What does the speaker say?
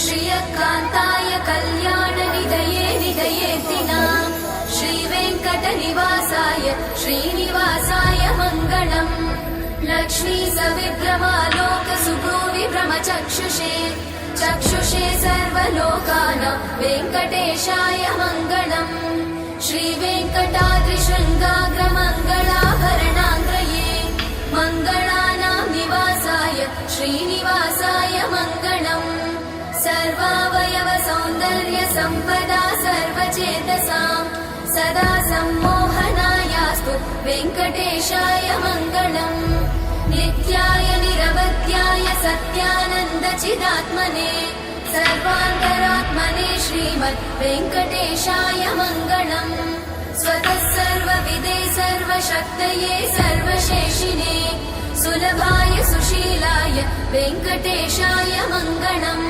श्रियकान्ताय कल्याणनिधये निधयेऽर्थिनाम् श्रीवेङ्कटनिवासाय श्रीनिवासाय मङ्गलम् लक्ष्मी सविभ्रमालोक सुभ्रूविभ्रमचक्षुषे चक्षुषे सर्वलोकानां वेङ्कटेशाय मङ्गलम् श्रीवेङ्कटाद्रिशृङ्गाग्रमङ्गलाभरणाङ्ग्रये मङ्गलानां निवासाय श्रीनिवासाय मङ्गलम् सर्वावयव सौन्दर्य सम्पदा सर्वचेतसां सदा सम्मोहनायास्तु वेङ्कटेशाय मङ्गलम् नित्याय निरवध्याय सत्यानन्दचिदात्मने सर्वान्तरात्मने श्रीमद् वेङ्कटेशाय मङ्गलम् स्वतः सर्वविदे सर्वशक्तये सर्वशेषिने सुलभाय सुशीलाय वेङ्कटेशाय मङ्गलम्।